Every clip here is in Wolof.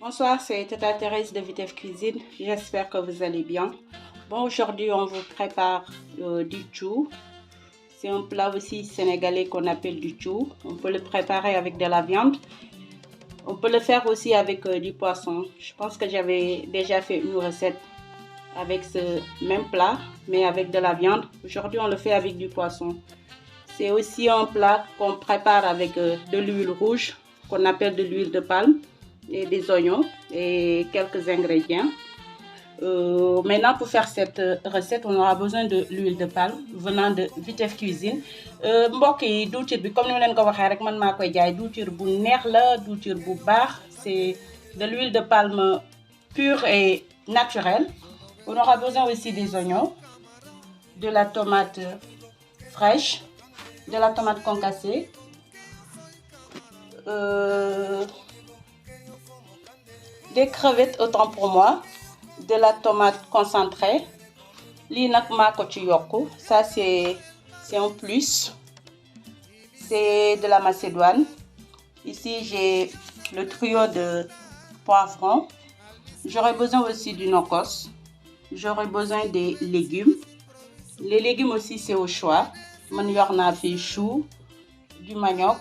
Bonsoir, c'est Tata Thérèse de Vitef Cuisine. J'espère que vous allez bien. Bon, aujourd'hui, on vous prépare du chou. C'est un plat aussi sénégalais qu'on appelle du chou. On peut le préparer avec de la viande. On peut le faire aussi avec du poisson. Je pense que j'avais déjà fait une recette avec ce même plat, mais avec de la viande. Aujourd'hui, on le fait avec du poisson. C'est aussi un plat qu'on prépare avec de l'huile rouge, qu'on appelle de l'huile de palme, et des oignons et quelques ingrédients. Maintenant, pour faire cette recette, on aura besoin de l'huile de palme venant de Vitef Cuisine. Mbokk yi diwtiir bi comme ni ma leen ko waxee rek man maa koy jaay diwtiir bu neex la diwtiir bu baax. C'est de l'huile de palme pure et naturelle. On aura besoin aussi des oignons, de la tomate fraîche, de la tomate concassée, des crevettes autant pour moi, de la tomate concentrée. Li nak mako ci yokku, ça c'est un plus. C'est de la macédoine. Ici j'ai le trio de poivrons. J'aurai besoin aussi du nokos. J'aurai besoin des légumes. Les légumes aussi c'est au choix. Man yor na fi chou, du manioc,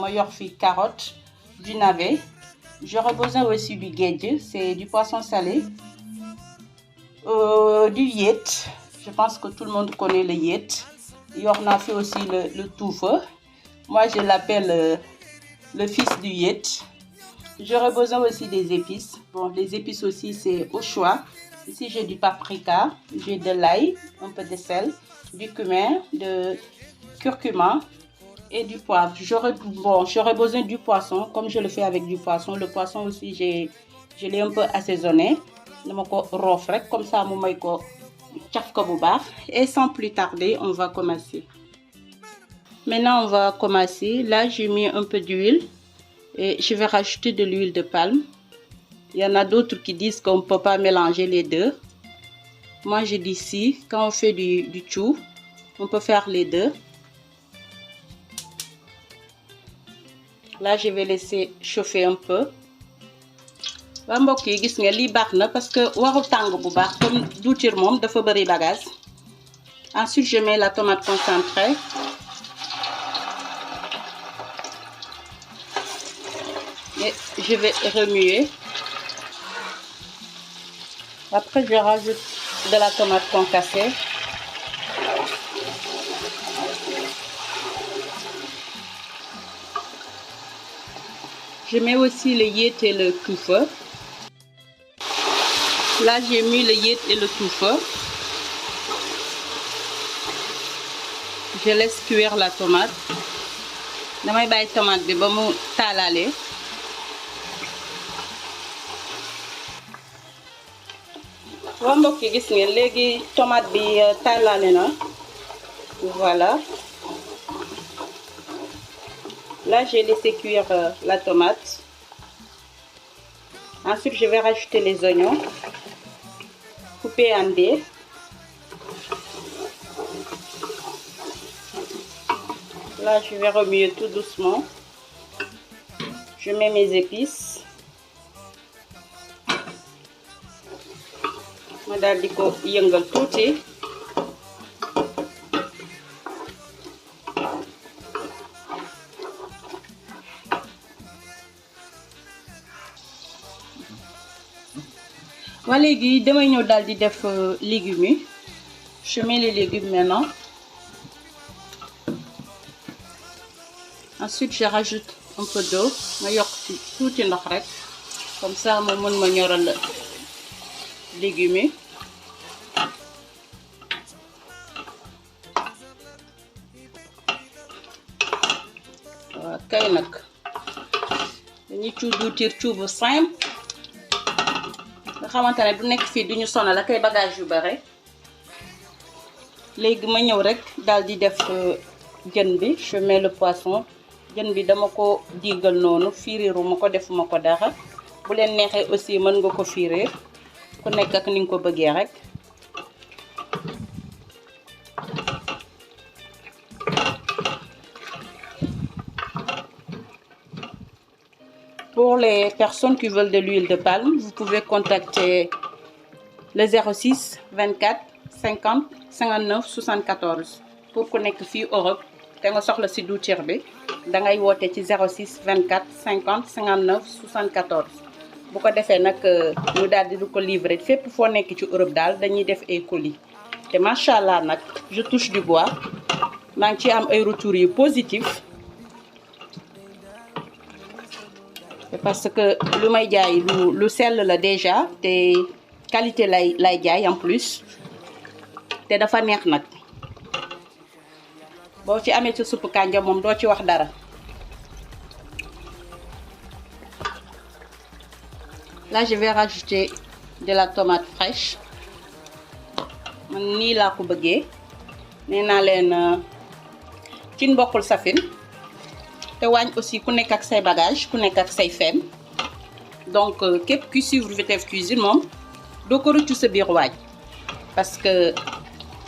ma yor fi carotte, du navet. J'aurai besoin aussi du guedje, c'est du poisson salé, du yet. Je pense que tout le monde connaît le yet. On a fait aussi le touffeux. Moi, je l'appelle le fils du yet. J'aurai besoin aussi des épices. Bon, les épices aussi, c'est au choix. Ici, j'ai du paprika, j'ai de l'ail, un peu de sel, du cumin, de curcuma et du poivre. J'aurais besoin du poisson, comme je le fais avec du poisson. Le poisson aussi, je l'ai un peu assaisonné. Comme ça, et sans plus tarder, on va commencer. Maintenant, on va commencer. Là, j'ai mis un peu d'huile et je vais rajouter de l'huile de palme. Il y en a d'autres qui disent qu'on ne peut pas mélanger les deux. Moi, je dis si, quand on fait du chou, on peut faire les deux. Là, je vais laisser chauffer un peu. Wa mbokk yi gis nga li baax na parce que warul tàng bu baax comme diwtiir moom dafa bari bagage. Ensuite, je mets la tomate concentrée. Et je vais remuer. Après, je rajoute de la tomate concassée. Je mets aussi le yet et le touffeux. Là, j'ai mis le yet et le touffeux. Je laisse cuire la tomate. Damay bàyyi tomate bi ba mu taalale. Waa mbokk yi gis ngeen léegi tomate bi taalale na. Voilà. Là, j'ai laissé cuire la tomate. Ensuite, je vais rajouter les oignons coupés en dés. Là, je vais remuer tout doucement. Je mets mes épices. Ma daal di ko yëngal tuuti. Waa léegi damay ñëw daal di def légumes yi. Je mets les légumes maintenant. Ensuite, je rajoute un peu d'eau. Ma yokk ci tuuti ndox rek. Comme ça, ma mën ma ñoral légumes yi. Waa kay nag dañuy diwtiir bu simple. Nga xamante ne du nekk fii duñu sonal ak ay bagage yu bare. Léegi ma ñëw rek daal di def jën bi. Je mets le poisson. Jën bi dama ko diigal noonu fiiriru ma ko defuma ko dara. Bu leen neexee aussi mën nga ko fiirir. Ku nekk ak ni nga ko bëggee rek. Pour les personnes qui veulent de l'huile de palme, vous pouvez contacter le 06 24 50 59 74 pour ku nekk fii Europe te nga soxla si diwtiir bi da ngay woote ci 06 24 50 59 74 bu ko defee nag ñu daal di ko livrer fépp foo nekk ci Europe daal dañuy def ay colis te macha allah nag je touche du bois maa ngi ciy am ay retours yu positifs parce que lu may jaay lu sell la déjà te qualité lay jaay en plus te dafa neex nag boo ci amee ci suppu kànja moom doo ci wax dara. Là je vais rajouter de la tomate fraîche man nii laa ko bëggee nee naa leen cin bokkul safin te waañ aussi ku nekk ak say bagage ku nekk ak say feem donc képp kuy suivre VTF Cuisine moom doo ko rëccu sa biir waañ parce que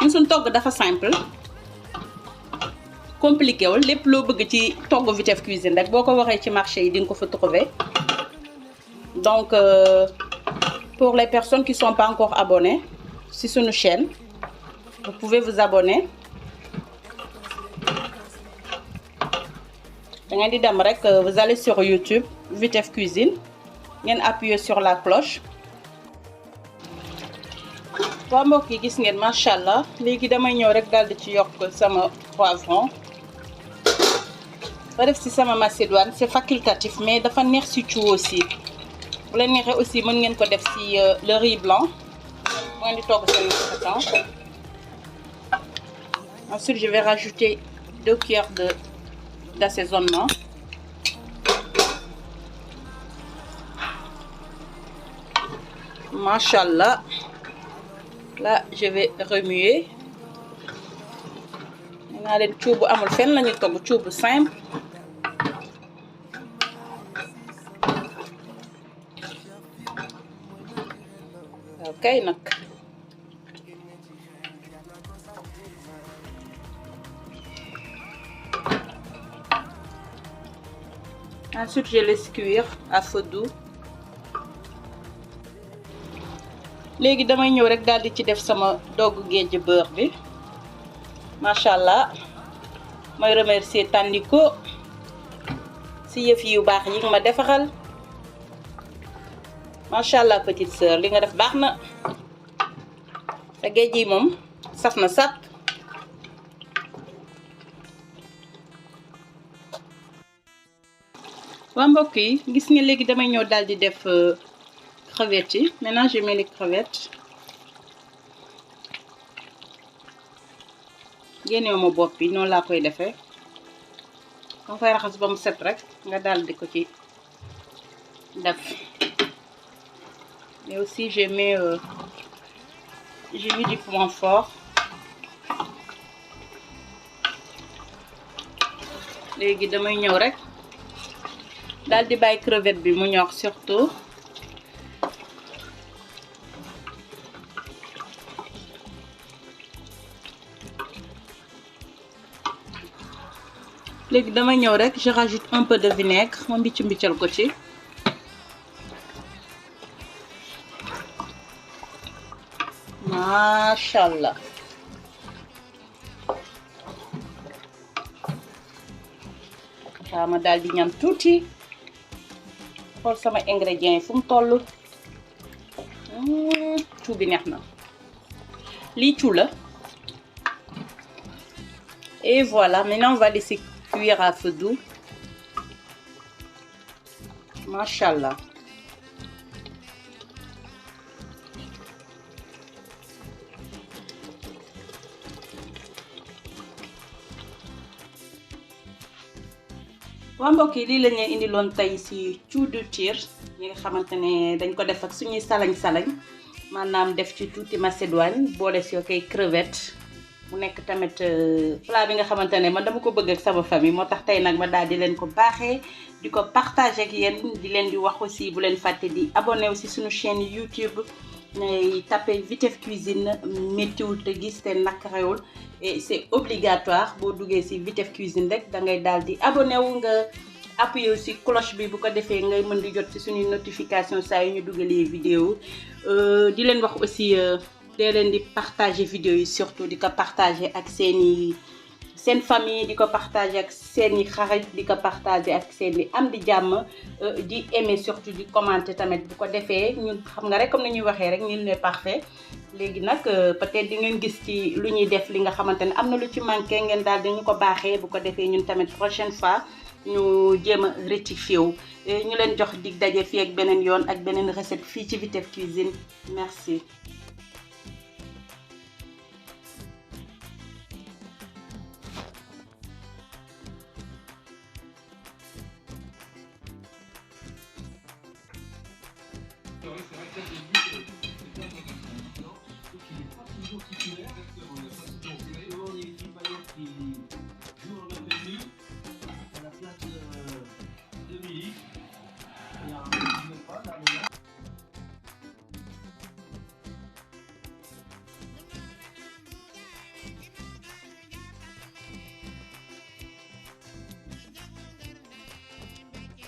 ñun suñ togg dafa simple compliqué wul lépp loo bëgg ci togg VTF Cuisine rek boo ko waxee ci marché yi di nga ko fa trouver donc pour les personnes qui sont pas encore abonnées si suñu chaîne vous pouvez vous abonner da ngeen di dem rek vous allez sur YouTube VTF Cuisine ngeen appuyer sur la cloche. waa mbokk yi gis ngeen macha allah léegi damay ñëw rek daal di ci yokk sama poivron ba def ci sama macédoine c'est facultatif mais dafa neex ci cu aussi bu leen neexee aussi mën ngeen ko def ci le riz blanc bu ngeen di togg seen macarons. Ensuite je vais rajouter 2 cuillères d'assaisonnement. Macha allah. Là je vais remuer nee naa leen cuubu amul fenn la ñuy togg cuubu simple ok nag ensuite je laisse cuire à feu doux. léegi damay ñëw rek daal di ci def sama doggu géej beurre bi macha allah may remercier Tandiko si yëf yu baax yi nga ma defaral macha allah petite sœur li nga def baax na sa géej yi moom saf na sap. waa mbokk yi gis nga léegi damay ñëw daal di def crevettes yi. Maintenant je mets les crevettes génnew ma bopp bi noonu laa koy defee danga koy raxas ba mu set rek nga daal di ko ci def. mais aussi j'ai mis du piment fort. léegi damay ñëw rek daal di bàyyi crevette bi mu ñor surtout. léegi dama ñëw rek je rajoute un peu de vinaigre ma mbiccal ko ci. macha allah. waaw ma daal di ñam tuuti xool sama ingrédients yi fu mu toll. cu bi neex na lii cu la. et voilà maintenant on va laisser cuire à feu doux. Machallah. waa mbokk yi lii la ñuy indiloon tey ci cu diwtiir ñi nga xamante ne dañ ko def ak suñuy salañ maanaam def ci tuuti macédoine boole si koy crevette mu nekk tamit plat bi nga xamante ne man dama ko bëgg ak sama famille moo tax tey nag ma daal di leen ko baaxee di ko partager ak yéen di leen di wax aussi bu leen fàtte di abonné aussi suñu chaîne YouTube ngay tapé VTF Cuisine méttiwul te gis te nakarewul et c'est obligatoire boo duggee ci VTF Cuisine rek da ngay daal di abonné wu nga appuyer aussi cloche bi bu ko defee ngay mën di jot ci suñuy notification saa yu ñu dugalee vidéo di leen wax aussi dee leen di partager vidéo yi surtout di ko partager ak seen famille, di ko partager ak seeni xarit, di ko partager ak seeni am di jàmm di aimer surtout di commenter tamit bu ko defee ñun xam nga rek comme ni ñuy waxee rek nul n'est parfait léegi nag peut-être di ngeen gis ci lu ñuy def li nga xamante ne am na lu ci manqué ngeen daal di ñu ko baaxee bu ko defee ñun tamit prochaine fois ñu jéem a rectifier wu ñu leen jox dig daje fii ak beneen yoon ak beneen recette fii ci Vitef Cuisine merci. C'est vrai que ça, j'ai vu que c'est pas vraiment donc il est pas toujours titulaire.